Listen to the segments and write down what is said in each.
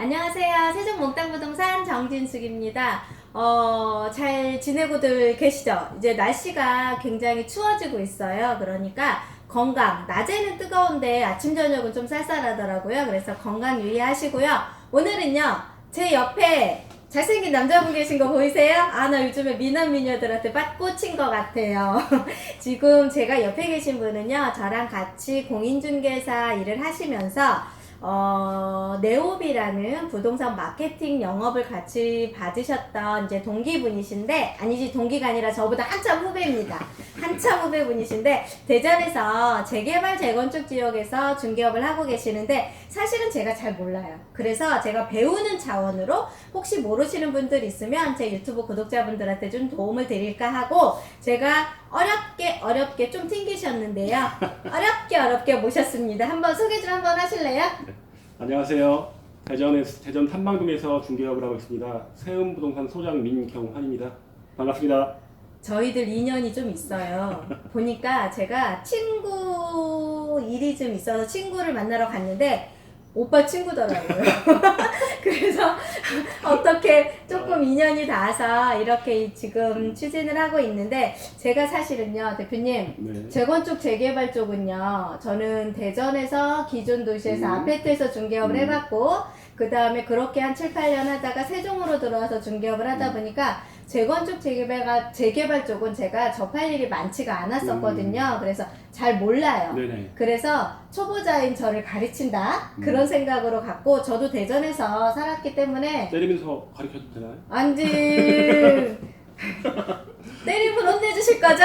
안녕하세요. 세종몽땅부동산 정진숙입니다. 잘 지내고들 계시죠? 이제 날씨가 굉장히 추워지고 있어요. 그러니까 건강, 낮에는 뜨거운데 아침, 저녁은 좀 쌀쌀하더라고요. 그래서 건강 유의하시고요. 오늘은요, 제 옆에 잘생긴 남자분 계신 거 보이세요? 아, 나 요즘에 미남 미녀들한테 빡 꽂힌 것 같아요. 지금 제가 옆에 계신 분은요, 저랑 같이 공인중개사 일을 하시면서 네오비라는 부동산 마케팅 영업을 같이 받으셨던 이제 동기분이신데, 아니지, 동기가 아니라 저보다 한참 후배입니다. 한참 후배분이신데, 대전에서 재개발 재건축 지역에서 중개업을 하고 계시는데, 사실은 제가 잘 몰라요. 그래서 제가 배우는 차원으로 혹시 모르시는 분들 있으면 제 유튜브 구독자분들한테 좀 도움을 드릴까 하고, 제가 어렵게 좀 튕기셨는데요. 어렵게 모셨습니다. 한번 소개 좀 한번 하실래요? 네. 안녕하세요. 대전 탐방동에서 중개업을 하고 있습니다. 세음부동산 소장 민경환입니다. 반갑습니다. 저희들 인연이 좀 있어요. 보니까 제가 친구 일이 좀 있어서 친구를 만나러 갔는데 오빠 친구더라고요. 그래서 어떻게 조금 인연이 닿아서 이렇게 지금 추진을 하고 있는데, 제가 사실은요, 대표님, 네. 재건축 재개발 쪽은요, 저는 대전에서 기존 도시에서 아파트에서 중개업을 해봤고, 그 다음에 그렇게 한 7, 8년 하다가 세종으로 들어와서 중개업을 하다 보니까 재건축 재개발 쪽은 제가 접할 일이 많지가 않았었거든요. 그래서 잘 몰라요. 네네. 그래서 초보자인 저를 가르친다, 그런 생각으로 갖고, 저도 대전에서 살았기 때문에 때리면서 가르쳐도 되나요? 안지 때리면 혼내주실 거죠?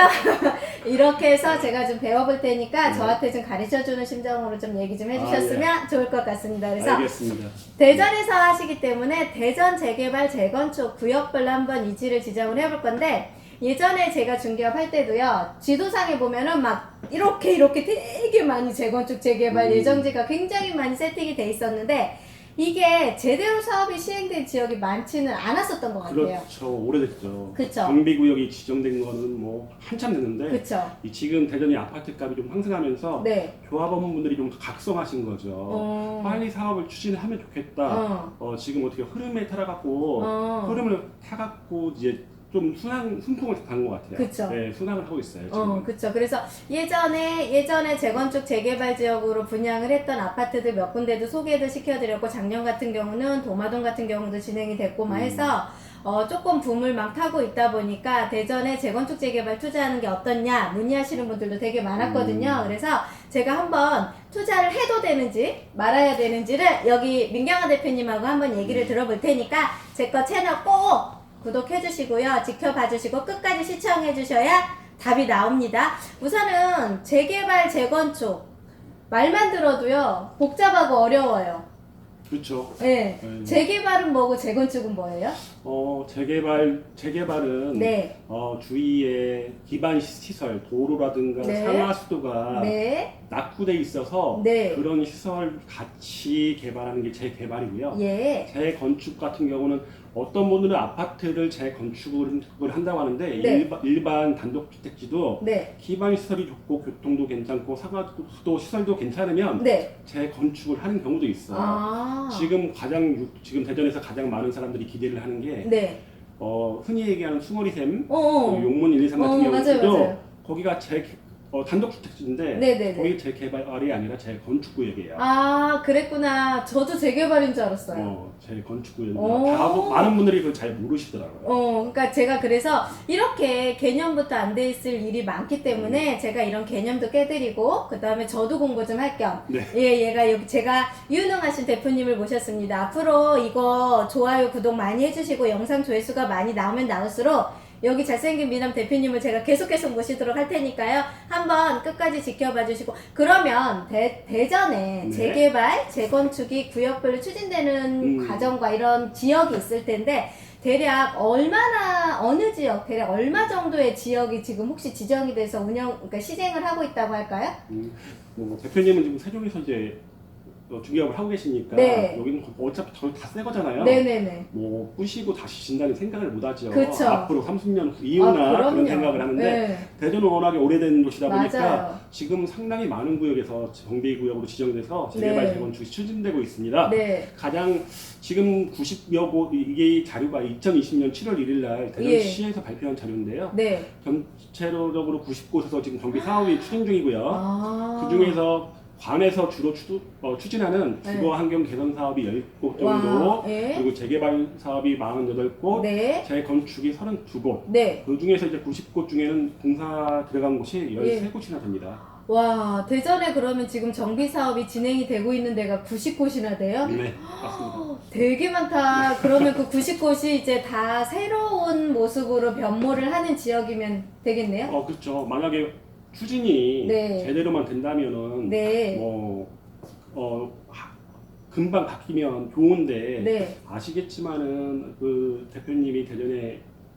이렇게 해서 제가 좀 배워볼 테니까 저한테 좀 가르쳐주는 심정으로 좀 얘기 좀 해주셨으면 좋을 것 같습니다. 그래서 알겠습니다. 대전에서 하시기 때문에 대전 재개발 재건축 구역별로 한번 이치를 지정을 해볼 건데, 예전에 제가 중개업 할 때도요, 지도상에 보면은 막 이렇게 되게 많이 재건축 재개발 예정지가 굉장히 많이 세팅이 돼 있었는데, 이게 제대로 사업이 시행된 지역이 많지는 않았었던 것 같아요. 그렇죠. 오래됐죠. 그쵸. 정비구역이 지정된 거는 뭐 한참 됐는데, 그쵸. 지금 대전이 아파트 값이 좀 상승하면서 네. 조합원분들이 좀 각성하신 거죠. 빨리 사업을 추진하면 좋겠다. 지금 어떻게 흐름에 따라갖고 흐름을 타갖고 이제 좀 순풍을 타는 것 같아요. 그쵸. 네, 순항을 하고 있어요. 지금. 그쵸. 그래서 예전에 재건축 재개발 지역으로 분양을 했던 아파트들 몇 군데도 소개도 시켜드렸고, 작년 같은 경우는 도마동 같은 경우도 진행이 됐고 막 해서 조금 붐을 막 타고 있다 보니까 대전에 재건축 재개발 투자하는 게 어떻냐 문의하시는 분들도 되게 많았거든요. 그래서 제가 한번 투자를 해도 되는지 말아야 되는지를 여기 민경아 대표님하고 한번 얘기를 들어볼 테니까 제 거 채널 꼭 구독해 주시고요, 지켜봐 주시고 끝까지 시청해 주셔야 답이 나옵니다. 우선은 재개발 재건축 말만 들어도요 복잡하고 어려워요. 그렇죠. 네. 재개발은 뭐고 재건축은 뭐예요? 재개발은 네. 주위에 기반 시설, 도로라든가 네. 상하수도가 네. 낙후돼 있어서 네. 그런 시설 같이 개발하는 게 재개발이고요. 예. 재건축 같은 경우는 어떤 분들은 아파트를 재건축을 한다고 하는데, 네. 일반 단독주택지도 네. 기반 시설이 좋고 교통도 괜찮고 상하수도 시설도 괜찮으면 네. 재건축을 하는 경우도 있어요. 아. 지금 대전에서 가장 많은 사람들이 기대를 하는 게 네. 흔히 얘기하는 숭어리샘, 어어. 용문 1, 2, 3 같은 맞아요, 경우도 맞아요. 거기가 단독주택지인데 네네네. 거기 재개발이 아니라 재건축구역이에요. 아, 그랬구나. 저도 재개발인 줄 알았어요. 재건축구역입니다. 많은 분들이 그걸 잘 모르시더라고요. 그러니까 제가 그래서 이렇게 개념부터 안 돼 있을 일이 많기 때문에 제가 이런 개념도 깨드리고, 그 다음에 저도 공부 좀 할 겸. 네. 얘가 여기 제가 유능하신 대표님을 모셨습니다. 앞으로 이거 좋아요, 구독 많이 해주시고 영상 조회수가 많이 나오면 나올수록 여기 잘생긴 미남 대표님을 제가 계속 모시도록 할 테니까요. 한번 끝까지 지켜봐 주시고, 그러면 대전에 네. 재개발, 재건축이 구역별로 추진되는 과정과 이런 지역이 있을 텐데, 대략 어느 지역, 대략 얼마 정도의 지역이 지금 혹시 지정이 돼서 그러니까 시행을 하고 있다고 할까요? 대표님은 지금 세종에서 이제 중개업을 하고 계시니까 네. 여기는 어차피 다 새 거잖아요. 네네네. 뭐 부시고 다시 진다는 생각을 못 하죠. 그쵸. 앞으로 30년 이후나 그럼요. 그런 생각을 하는데 네. 대전은 워낙에 오래된 도시다 보니까 맞아요. 지금 상당히 많은 구역에서 정비구역으로 지정돼서 재개발 네. 재건축이 추진되고 있습니다. 네. 가장 지금 90여 곳 이게 자료가 2020년 7월 1일 날 대전시에서 발표한 자료인데요. 네. 전체적으로 90곳에서 지금 정비 사업이 추진 중이고요. 아. 그 중에서 관에서 주로 추진하는 주거 환경 개선 사업이 10곳 정도, 와, 예. 그리고 재개발 사업이 48곳, 네. 재건축이 32곳. 네. 그 중에서 이제 90곳 중에는 공사 들어간 곳이 13곳이나 됩니다. 와, 대전에 그러면 지금 정비 사업이 진행이 되고 있는 데가 90곳이나 돼요? 네, 맞습니다. 되게 많다. 그러면 그 90곳이 이제 다 새로운 모습으로 변모를 하는 지역이면 되겠네요? 그렇죠. 만약에 추진이 네. 제대로만 된다면은 네. 금방 바뀌면 좋은데 네. 아시겠지만은 그 대표님이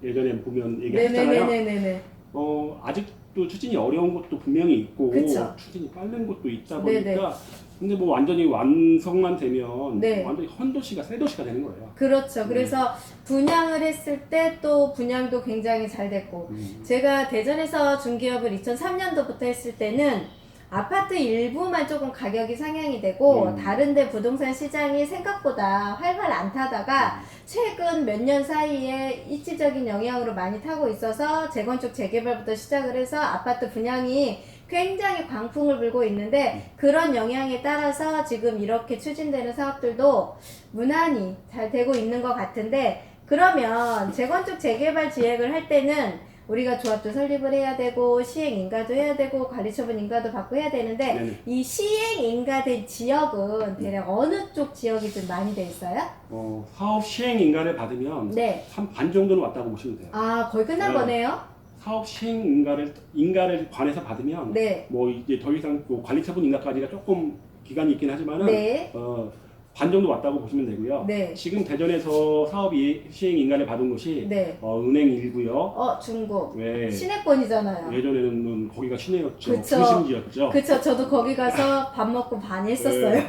예전에 보면 얘기했잖아요. 네네네네네. 아직도 추진이 어려운 곳도 분명히 있고 그쵸. 추진이 빠른 곳도 있다 보니까 네네. 근데 뭐 완전히 완성만 되면 네. 완전히 헌도시가 새 도시가 되는 거예요. 그렇죠. 그래서 분양을 했을 때 또 분양도 굉장히 잘 됐고 제가 대전에서 중개업을 2003년도부터 했을 때는 아파트 일부만 조금 가격이 상향이 되고 다른데 부동산 시장이 생각보다 활활 안 타다가 최근 몇 년 사이에 이치적인 영향으로 많이 타고 있어서 재건축 재개발부터 시작을 해서 아파트 분양이 굉장히 광풍을 불고 있는데 그런 영향에 따라서 지금 이렇게 추진되는 사업들도 무난히 잘 되고 있는 것 같은데 그러면 재건축 재개발 지획을 할 때는 우리가 조합도 설립을 해야 되고 시행 인가도 해야 되고 관리처분 인가도 받고 해야 되는데 네네. 이 시행 인가된 지역은 대략 어느 쪽 지역이 좀 많이 돼 있어요? 사업 시행 인가를 받으면 네. 한 반 정도는 왔다고 보시면 돼요. 아 거의 끝난 네. 거네요? 사업 시행 인가를 관에서 받으면 네. 뭐 이제 더 이상 뭐 관리처분 인가까지가 조금 기간이 있긴 하지만은 네. 반 정도 왔다고 보시면 되고요. 네. 지금 대전에서 사업 시행 인가를 받은 곳이 네. 은행 1구역, 중구. 네. 시내권이잖아요. 예전에는 거기가 시내였죠. 그쵸. 중심지였죠. 그쵸. 저도 거기 가서 밥 먹고 많이 했었어요. 네.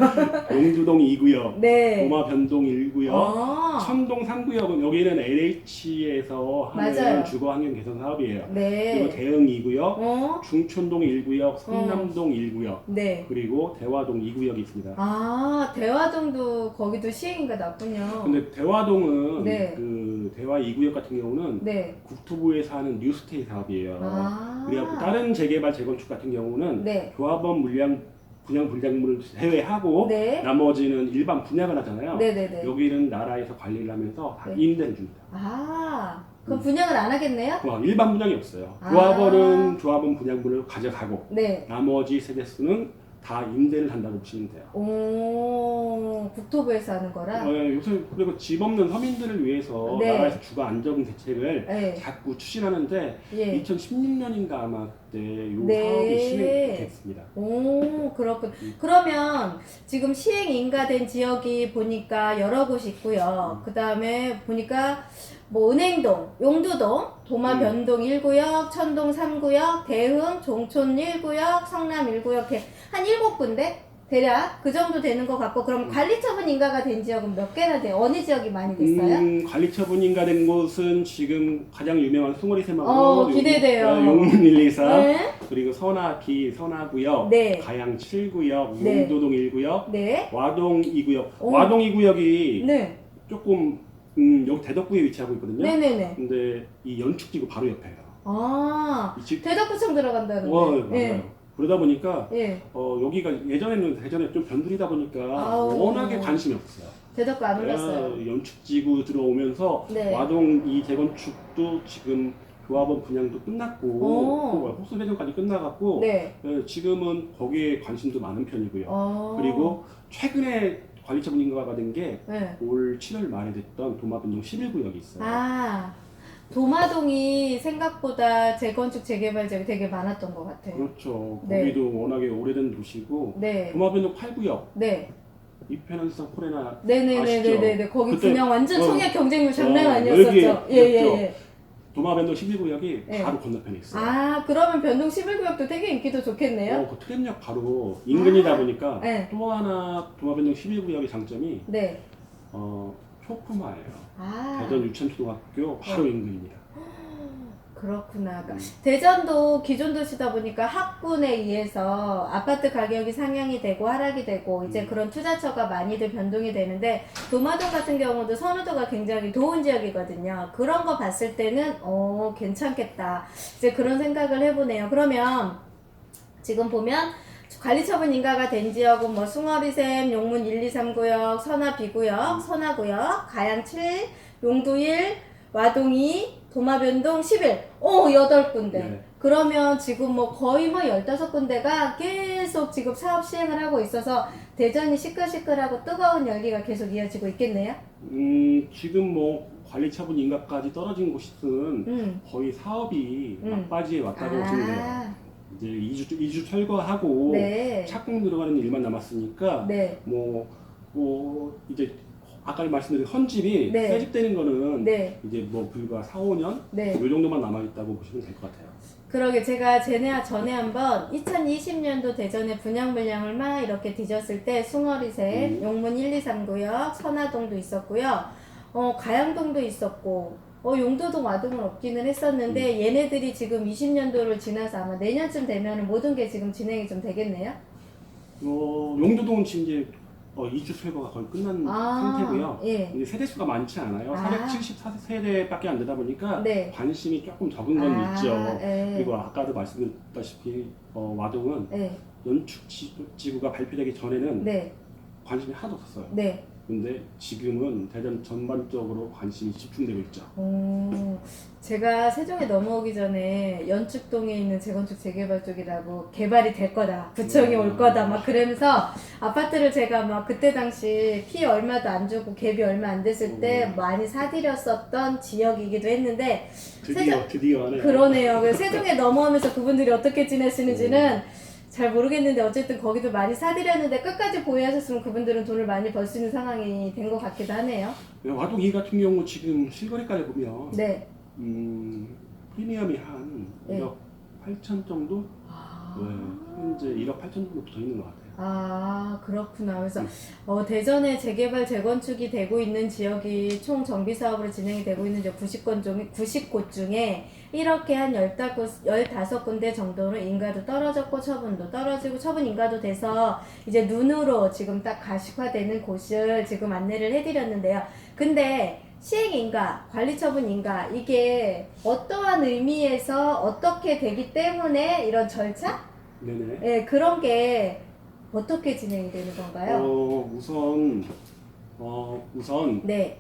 용두동 2구역, 네. 도마변동 1구역, 아. 천동 3구역은 여기는 LH에서 하는 맞아요. 주거 환경 개선 사업이에요. 그리고 네. 대흥 2구역, 어? 중촌동 1구역, 성남동 1구역, 네. 그리고 대화동 2구역이 있습니다. 아, 대화동도 거기도 시행인가 났군요. 근데 대화동은 네. 그 대화 2구역 같은 경우는 네. 국토부에서 하는 뉴스테이 사업이에요. 아. 그래갖고 다른 재개발 재건축 같은 경우는 네. 조합원 분양 분양물을 제외하고 네. 나머지는 일반 분양을 하잖아요. 네네네. 여기는 나라에서 관리를 하면서 다 네. 임대를 줍니다. 아, 그럼 분양을 안 하겠네요? 일반 분양이 없어요. 아. 조합원 분양물을 가져가고 네. 나머지 세대수는 다 임대를 한다고 보시면 돼요. 오, 국토부에서 하는 거라? 요새 그리고 집 없는 서민들을 위해서 네. 나라에서 주거 안정 대책을 네. 자꾸 추진하는데 예. 2016년인가 아마 그때 요 네. 사업이 시행됐습니다. 오, 그렇군. 그러면 지금 시행 인가된 지역이 보니까 여러 곳이 있고요. 그 다음에 보니까 뭐 은행동, 용두동, 도마변동 1구역, 천동 3구역, 대흥, 종촌 1구역, 성남 1구역 이렇게 한 7군데? 대략 그 정도 되는 것 같고 그럼 관리처분 인가가 된 지역은 몇 개나 돼요? 어느 지역이 많이 됐어요? 관리처분 인가된 곳은 지금 가장 유명한 숭어리 새마을, 기대돼요. 용문 124, 네. 그리고 선화구역, 네. 가양 7구역, 네. 용도동 1구역, 네. 와동 2구역. 오. 와동 2구역이 네. 조금 여기 대덕구에 위치하고 있거든요. 네네네. 근데 이 연축지구 바로 옆에요. 아, 이 집, 대덕구청 들어간다는데. 맞아요. 예. 그러다 보니까 예. 여기가 예전에는 대전에 좀 변두리다 보니까 아우. 워낙에 관심이 없어요. 대덕구 안 올랐어요. 연축지구 들어오면서 네. 와동 이 재건축도 지금 조합원 분양도 끝났고 오. 호수 배정까지 끝나갔고 네. 지금은 거기에 관심도 많은 편이고요. 그리고 최근에 관리처분 인가가 된 게 올 네. 7월 말에 됐던 도마변동 11구역이 있어요. 아, 도마동이 생각보다 재건축 재개발 지역이 되게 많았던 것 같아요. 그렇죠. 네. 거기도 워낙에 오래된 도시고 네. 도마변동 8구역 네. 이편한성 코레나 네네네네네. 거기 그때, 분양 완전 청약 경쟁률 장난 어, 아니었었죠. 여기에 예예예. 도마변동 11구역이 네. 바로 건너편에 있어요. 아, 그러면 변동 11구역도 되게 인기도 좋겠네요. 그 트램역 바로 인근이다 보니까 네. 또 하나 도마변동 11구역의 장점이 네. 초품화예요. 아. 대전 유천초등학교 바로 인근입니다. 그렇구나. 그러니까 대전도 기존 도시다 보니까 학군에 의해서 아파트 가격이 상향이 되고 하락이 되고 이제 그런 투자처가 많이들 변동이 되는데 도마동 같은 경우도 선호도가 굉장히 좋은 지역이거든요. 그런 거 봤을 때는 괜찮겠다. 이제 그런 생각을 해보네요. 그러면 지금 보면 관리처분 인가가 된 지역은 뭐 숭어리샘, 용문 1, 2, 3구역, 선화 B구역, 선화구역, 가양 7, 용도 1, 와동 2, 도마변동 11. 8군데. 네. 그러면 지금 뭐 거의 뭐 15군데가 계속 지금 사업 시행을 하고 있어서 대전이 시끌시끌하고 뜨거운 열기가 계속 이어지고 있겠네요? 지금 뭐 관리처분 인가까지 떨어진 곳은 거의 사업이 막바지에 왔다고 보시면 돼요. 이제 2주 철거하고 네. 착공 들어가는 일만 남았으니까 네. 이제 아까 말씀드린 헌집이 네. 새집되는 거는 네. 이제 뭐 불과 4, 5년 네. 이 정도만 남아있다고 보시면 될 것 같아요. 그러게 제가 전에 한번 2020년도 대전에 분양 물량을 막 이렇게 뒤졌을 때 숭어리샘, 용문 1, 2, 3구역, 선화동도 있었고요. 가양동도 있었고 용도동 와동은 없기는 했었는데 얘네들이 지금 20년도를 지나서 아마 내년쯤 되면 모든 게 지금 진행이 좀 되겠네요. 용도동은 지금 이제 2주 철거가 거의 끝난 상태고요. 예. 근데 세대수가 많지 않아요. 아. 474세대밖에 안 되다 보니까 네. 관심이 조금 적은 건 있죠. 예. 그리고 아까도 말씀드렸다시피 와동은 예. 연축 지구가 발표되기 전에는 네. 관심이 하나도 없었어요. 네. 근데 지금은 대전 전반적으로 관심이 집중되고 있죠. 제가 세종에 넘어오기 전에 연축동에 있는 재건축 재개발 쪽이라고 개발이 될 거다, 구청이 올 거다 막 그러면서 아파트를 제가 막 그때 당시 피 얼마도 안 주고 갭이 얼마 안 됐을 때 많이 사들였었던 지역이기도 했는데 드디어 하네요. 그러네요. 그래서 세종에 넘어오면서 그분들이 어떻게 지내시는지는 잘 모르겠는데 어쨌든 거기도 많이 사들였는데 끝까지 보유하셨으면 그분들은 돈을 많이 벌 수 있는 상황이 된 것 같기도 하네요. 와동 2 같은 경우 지금 실거래가를 보면 네. 프리미엄이 한 네. 1억 8천 정도? 네, 현재 1억 8천 정도 붙어 있는 것 같아요. 아, 그렇구나. 그래서 대전에 재개발 재건축이 되고 있는 지역이 총 정비 사업으로 진행이 되고 있는 지역 90곳 중에 이렇게 한 15군데 정도로 인가도 떨어졌고 처분도 떨어지고 처분 인가도 돼서 이제 눈으로 지금 딱 가식화되는 곳을 지금 안내를 해드렸는데요. 근데 시행인가, 관리처분인가 이게 어떠한 의미에서 어떻게 되기 때문에 이런 절차? 네네. 네, 그런 게 어떻게 진행이 되는 건가요? 우선 네.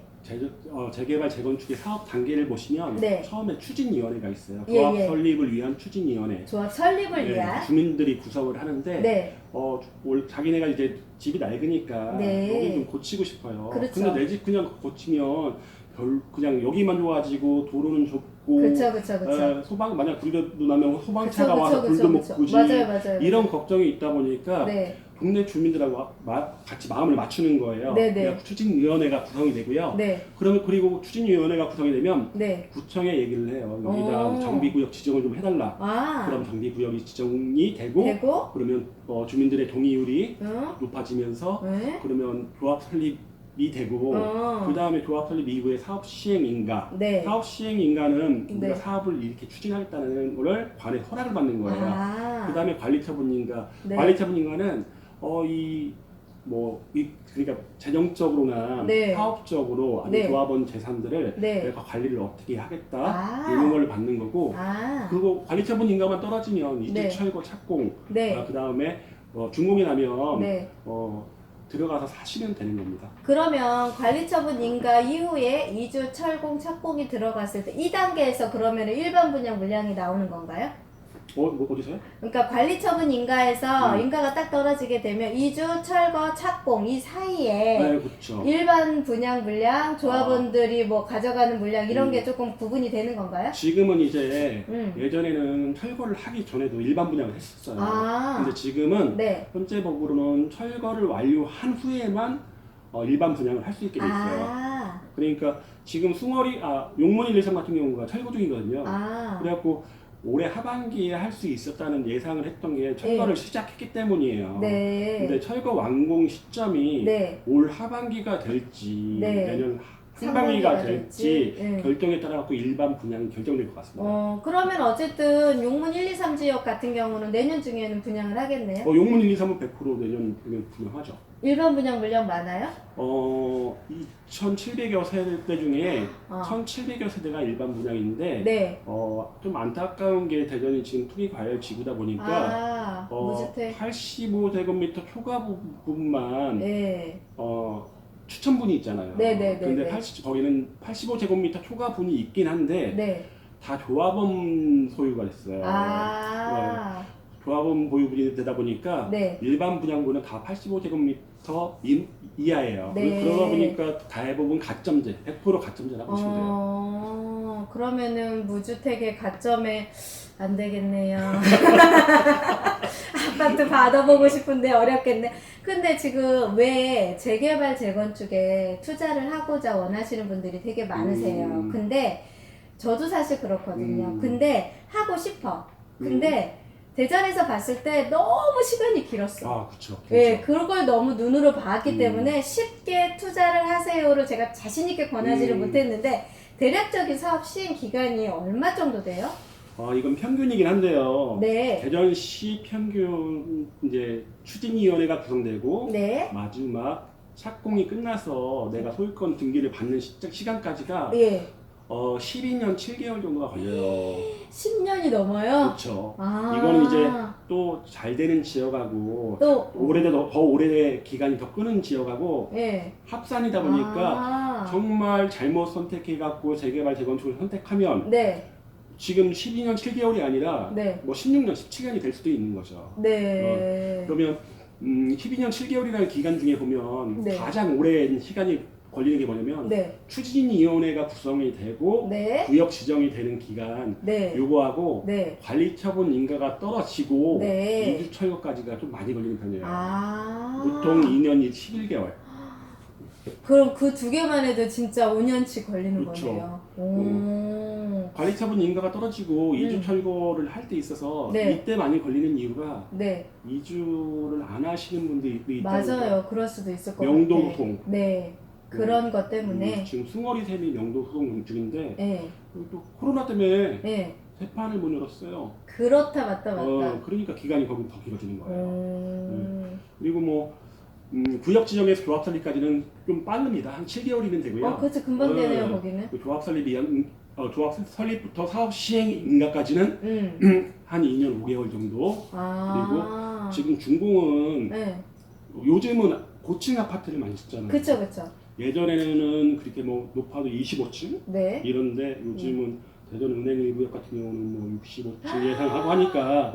재개발 재건축의 사업 단계를 보시면 네. 처음에 추진위원회가 있어요. 예, 조합 예. 설립을 위한 추진위원회. 조합 설립을 위한. 주민들이 구성을 하는데 네. 자기네가 이제 집이 낡으니까 네. 여기 좀 고치고 싶어요. 그렇죠. 근데 내 집 그냥 고치면 그냥 여기만 좋아지고 도로는 좁고 그쵸. 만약 불도 나면 소방차가 와서 불도 못 끄지. 맞아요. 이런 걱정이 있다 보니까 네. 동네 주민들하고 같이 마음을 맞추는 거예요. 네네. 그래서 추진위원회가 구성이 되고요. 네. 그리고 추진위원회가 구성이 되면 네. 구청에 얘기를 해요. 여기다 정비구역 지정을 좀 해달라. 그럼 정비구역이 지정이 되고 그러면 주민들의 동의율이 높아지면서 네. 그러면 조합 설립이 되고 그 다음에 조합 설립 이후에 사업 시행인가. 네. 사업 시행인가는 우리가 네. 사업을 이렇게 추진하겠다는 거를 관에 허락을 받는 거예요. 그 다음에 관리처분인가. 네. 관리처분인가는 그러니까 재정적으로나 네. 사업적으로 아니 네. 조합원 재산들을 네. 내가 관리를 어떻게 하겠다 이런 걸 받는 거고 그리고 관리처분 인가만 떨어지면 이주 네. 철거 착공 네. 그 다음에 준공이 나면 네. 들어가서 사시면 되는 겁니다. 그러면 관리처분 인가 이후에 2주 철공 착공이 들어갔을 때 2단계에서 그러면 일반 분양 물량이 나오는 건가요? 어디서요? 그러니까 관리처분 인가에서 인가가 딱 떨어지게 되면 2주 철거 착공 이 사이에 네, 그렇죠. 일반 분양 물량, 조합원들이 뭐 가져가는 물량 이런 게 조금 구분이 되는 건가요? 지금은 이제 예전에는 철거를 하기 전에도 일반 분양을 했었어요. 근데 지금은 네. 현재 법으로는 철거를 완료한 후에만 일반 분양을 할 수 있게 돼 있어요. 그러니까 지금 용문 113 같은 경우가 철거 중이거든요. 그래갖고 올해 하반기에 할 수 있었다는 예상을 했던 게 철거를 시작했기 때문이에요. 근데 철거 완공 시점이 올 하반기가 될지 내년 상반기가 될지 결정에 따라 갖고 일반 분양이 결정될 것 같습니다. 그러면 어쨌든 용문 1, 2, 3 지역 같은 경우는 내년 중에는 분양을 하겠네요. 용문 1, 2, 3은 100% 내년 분양하죠. 일반 분양 물량 많아요? 2,700여 세대 중에 1,700여 세대가 일반 분양인데 좀 안타까운 게 대전이 지금 투기과열 지구다 보니까 무주택 85제곱미터 초과 부분만 추천분이 있잖아요. 근데 거기는 85제곱미터 초과분이 있긴 한데 다 조합원 소유가 됐어요. 조합원 보유분이 되다 보니까 일반 분양분은 다 85제곱미터 이하예요. 그러다 보니까 대부분 가점제, 100% 가점제라고 보시면 돼요. 그러면은 무주택의 가점에 안 되겠네요. 아파트 받아보고 싶은데 어렵겠네. 근데 지금 왜 재개발 재건축에 투자를 하고자 원하시는 분들이 되게 많으세요. 근데 저도 사실 그렇거든요. 근데 하고 싶어. 근데 대전에서 봤을 때 너무 시간이 길었어. 그쵸. 그걸 너무 눈으로 봤기 때문에 쉽게 투자를 하세요를 제가 자신있게 권하지를 못했는데, 대략적인 사업 시행 기간이 얼마 정도 돼요? 이건 평균이긴 한데요. 네. 대전시 평균 이제 추진위원회가 구성되고 네. 마지막 착공이 끝나서 내가 소유권 등기를 받는 시간까지가 12년 7개월 정도가 걸려요. 10년이 넘어요? 그렇죠. 이거는 이제 또 잘 되는 지역하고 또 더 오래 기간이 더 끄는 지역하고 합산이다 보니까 정말 잘못 선택해갖고 재개발 재건축을 선택하면 지금 12년 7개월이 아니라 뭐 16년 17년이 될 수도 있는 거죠. 그러면 12년 7개월이라는 기간 중에 보면 가장 오랜 시간이 걸리는 게 뭐냐면 추진위원회가 구성이 되고 구역 지정이 되는 기간 요거하고 관리처분 인가가 떨어지고 이주 철거까지가 좀 많이 걸리는 편이에요. 보통 2년 11개월. 그럼 그 두 개만 해도 진짜 5년치 걸리는 거네요. 관리처분 인가가 떨어지고 이주 철거를 할 때 있어서 이때 많이 걸리는 이유가 이주를 안 하시는 분들이 있다는 거예요. 맞아요. 그럴 수도 있을 것 명도 같아요. 소송. 그런 것 때문에 지금 승월이 셈이 명도 소송 중인데 또 코로나 때문에 재판을 못 열었어요. 그렇다 맞다. 그러니까 기간이 거기 더 길어지는 거예요. 그리고 뭐 구역 지정에서 조합 설립까지는 좀 빠릅니다. 한 7개월이면 되고요. 그렇지 금방 되네요 거기는. 조합 조합 설립부터 사업 시행 인가까지는 한 2년 5개월 정도. 그리고 지금 준공은 요즘은 고층 아파트를 많이 짓잖아요. 그쵸. 예전에는 그렇게 뭐 높아도 25층 이런데 요즘은 대전은행 일부역 같은 경우는 뭐 65층 예상하고 하니까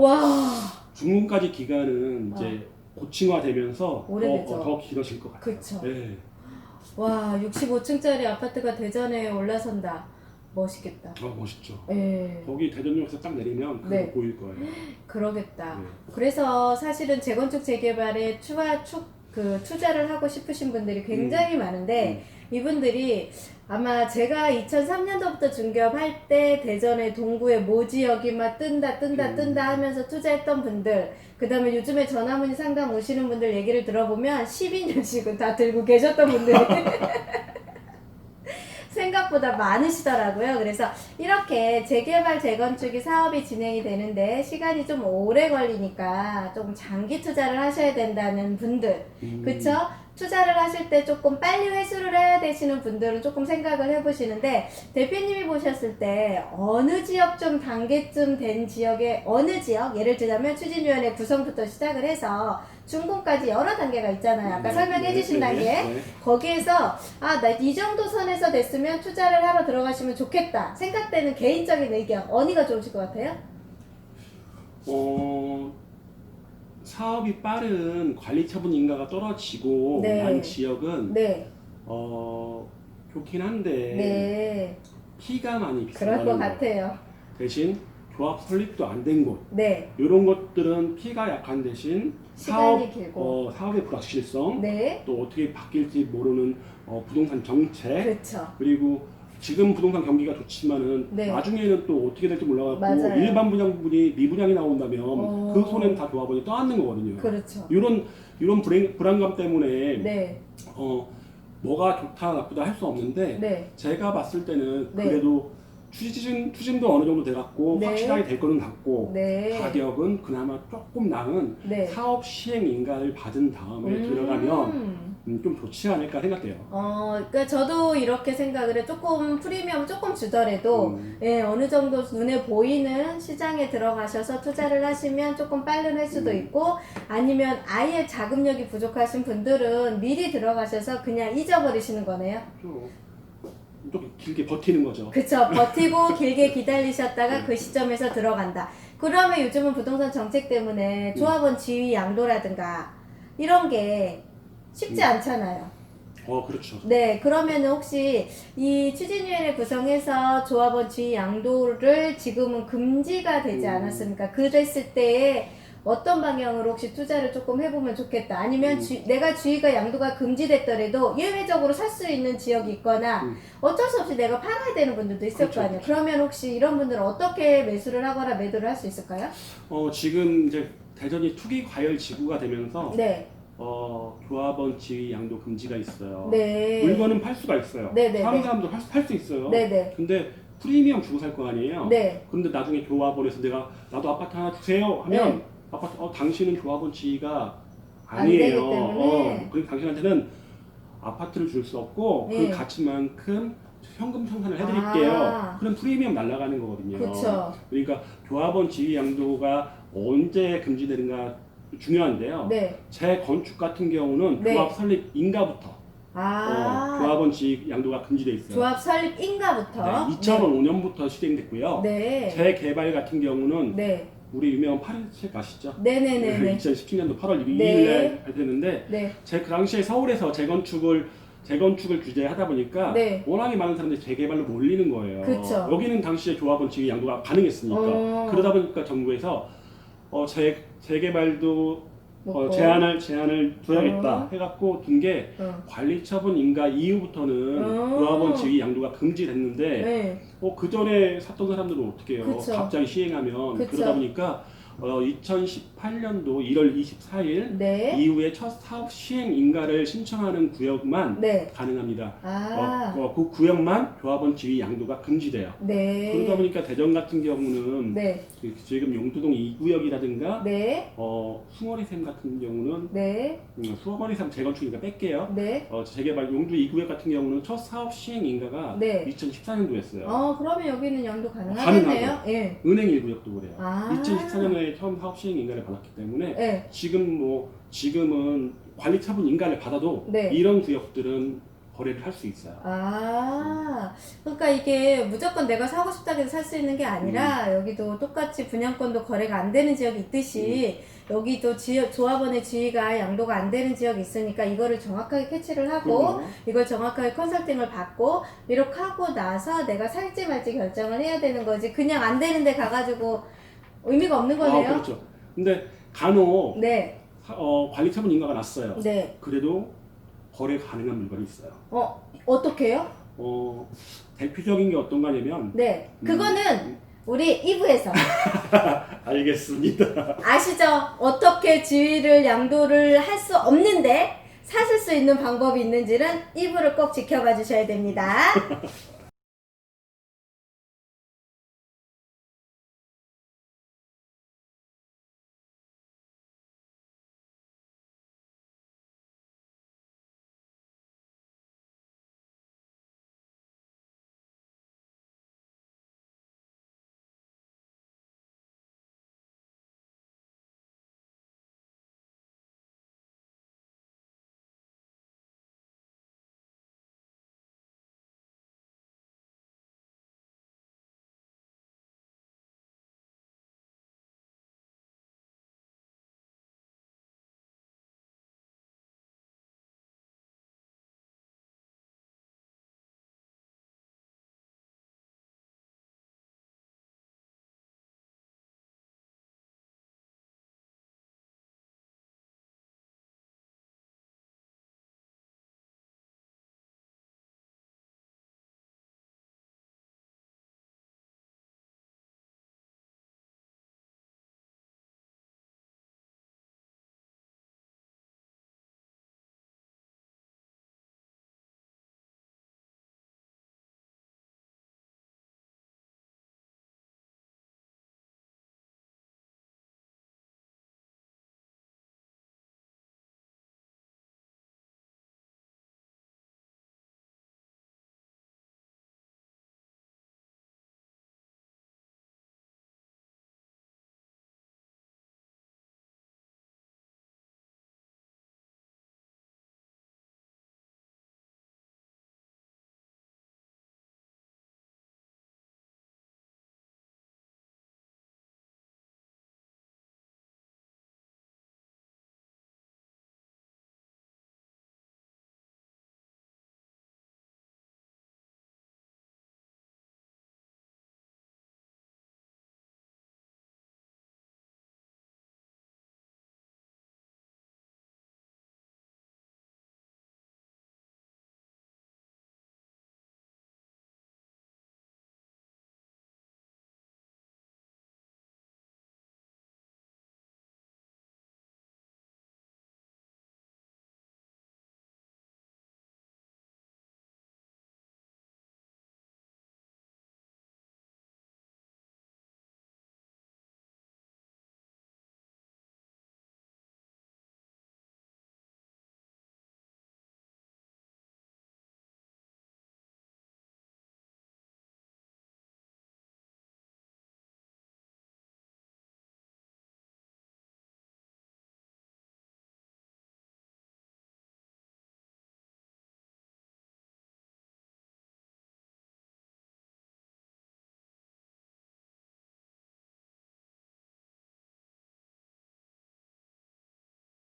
준공까지 기간은 이제 고층화되면서 더 길어질 것 같아요. 그쵸. 65층짜리 아파트가 대전에 올라선다. 멋있겠다. 멋있죠. 네. 거기 대전역에서 딱 내리면 그거 네. 보일 거예요. 그러겠다. 네. 그래서 사실은 재건축 재개발에 투자를 하고 싶으신 분들이 굉장히 많은데 이분들이 아마 제가 2003년도부터 중개업할 때 대전의 동구의 모 지역이 막 뜬다 하면서 투자했던 분들, 그 다음에 요즘에 전화문의 상담 오시는 분들 얘기를 들어보면 12년씩은 다 들고 계셨던 분들이 생각보다 많으시더라고요. 그래서 이렇게 재개발 재건축이 사업이 진행이 되는데 시간이 좀 오래 걸리니까 조금 장기 투자를 하셔야 된다는 분들, 그쵸? 투자를 하실 때 조금 빨리 회수를 해야 되시는 분들은 조금 생각을 해보시는데, 대표님이 보셨을 때 어느 지역 좀 단계쯤 된 지역에 어느 지역, 예를 들자면 추진위원회 구성부터 시작을 해서 준공까지 여러 단계가 있잖아요. 아까 설명해 주신 단계. 거기에서 나 이 정도 선에서 됐으면 투자를 하러 들어가시면 좋겠다 생각되는 개인적인 의견 어디가 좋으실 것 같아요? 사업이 빠른 관리처분 인가가 떨어지고 한 지역은 좋긴 한데 피가 많이 비싸다는 그럴 것 거. 같아요. 대신 조합 설립도 안 된 곳, 네. 이런 것들은 피가 약한 대신 시간이 길고 사업의 불확실성, 네. 또 어떻게 바뀔지 모르는 부동산 정책, 그렇죠. 그리고 지금 부동산 경기가 좋지만은 네. 나중에는 또 어떻게 될지 몰라갖고 맞아요. 일반 분양분이 미분양이 나온다면 그 손해는 다 조합원이 떠안는 거거든요. 그렇죠. 이런 불안감 때문에 네. 뭐가 좋다 나쁘다 할 수 없는데 네. 제가 봤을 때는 네. 그래도 추진도 어느 정도 돼갖고 네. 확실하게 될 거는 같고 네. 가격은 그나마 조금 나은 네. 사업 시행 인가를 받은 다음에 들어가면 좀 좋지 않을까 생각돼요. 그러니까 저도 이렇게 생각을 해. 조금 프리미엄 조금 주더라도 예, 어느 정도 눈에 보이는 시장에 들어가셔서 투자를 하시면 조금 빠른 수도 있고, 아니면 아예 자금력이 부족하신 분들은 미리 들어가셔서 그냥 잊어버리시는 거네요. 좀 길게 버티는 거죠. 그쵸. 버티고 길게 기다리셨다가 그 시점에서 들어간다. 그러면 요즘은 부동산 정책 때문에 조합원 지위 양도라든가 이런 게 쉽지 않잖아요. 그렇죠. 네, 그러면은 혹시 이 추진위원회 구성해서 조합원 지위 양도를 지금은 금지가 되지 않았습니까? 그랬을 때에 어떤 방향으로 혹시 투자를 조금 해보면 좋겠다. 아니면 내가 주의가 양도가 금지됐더라도 예외적으로 살 수 있는 지역이 있거나 어쩔 수 없이 내가 팔아야 되는 분들도 있을 그렇죠. 거 아니에요. 그러면 혹시 이런 분들은 어떻게 매수를 하거나 매도를 할 수 있을까요? 지금 이제 대전이 투기 과열 지구가 되면서 네. 조합원 지위 양도 금지가 있어요. 네. 물건은 팔 수가 있어요. 네네네. 사는 사람도 팔 수 있어요. 네네. 근데 프리미엄 주고 살 거 아니에요. 네. 그런데 나중에 조합원에서 나도 아파트 하나 주세요 하면 네. 아파트 당신은 조합원 지위가 안 되기 아니에요. 때문에. 그리고 당신한테는 아파트를 줄 수 없고 네. 그 가치만큼 현금 청산을 해드릴게요. 그럼 프리미엄 날아가는 거거든요. 그쵸. 그러니까 조합원 지위 양도가 언제 금지되는가 중요한데요. 네. 재건축 같은 경우는 네. 조합 설립 인가부터 조합원 지위 양도가 금지돼 있어요. 조합 설립 인가부터. 네, 2005년부터 시행됐고요. 네. 재개발 같은 경우는 네. 우리 유명한 파리책 아시죠? 네네네네. 2017년도 8월 2일에 네. 발표했는데 네. 그 당시에 서울에서 재건축을 규제하다 보니까 네. 워낙에 많은 사람들이 재개발로 몰리는 거예요. 그쵸. 여기는 당시에 조합원 지위 양도가 가능했으니까. 그러다 보니까 정부에서 재개발도 제한을 둬야겠다 해갖고 둔 게 관리처분 인가 이후부터는 조합원 지위 양도가 금지됐는데 네. 그 전에 샀던 사람들은 어떻게 해요? 그쵸. 갑자기 시행하면. 그쵸. 그러다 보니까 2018년도 1월 24일 네. 이후에 첫 사업 시행 인가를 신청하는 구역만 네. 가능합니다. 아. 그 구역만 조합원 지위 양도가 금지돼요. 네. 그러다 보니까 대전 같은 경우는 네. 지금 용두동 2구역이라든가 네. 숭어리샘 같은 경우는 네. 숭어리샘 재건축이니까 뺄게요. 네. 재개발 용두 2구역 같은 경우는 첫 사업 시행 인가가 네. 2014년도였어요. 그러면 여기는 양도 가능하겠네요. 예. 은행 1구역도 그래요. 아. 2014년에 처음 사업 시행 인가를 받았기 때문에 네. 지금은 관리 처분 인가를 받아도 네. 이런 구역들은 거래를 할 수 있어요. 그러니까 이게 무조건 내가 사고 싶다고 해서 살 수 있는 게 아니라 여기도 똑같이 분양권도 거래가 안 되는 지역이 있듯이 여기도 조합원의 지위가 양도가 안 되는 지역이 있으니까 이거를 정확하게 캐치를 하고 이걸 정확하게 컨설팅을 받고 이렇게 하고 나서 내가 살지 말지 결정을 해야 되는 거지. 그냥 안 되는데 가가지고 의미가 없는 거네요. 그렇죠. 근데 간혹 네. 관리 처분 인가가 났어요. 네. 그래도 거래 가능한 물건이 있어요. 어떻게요? 대표적인 게 어떤 거냐면 네. 그거는 우리 2부에서 알겠습니다. 아시죠? 어떻게 지위를 양도를 할 수 없는데 사실 수 있는 방법이 있는지는 2부를 꼭 지켜봐 주셔야 됩니다.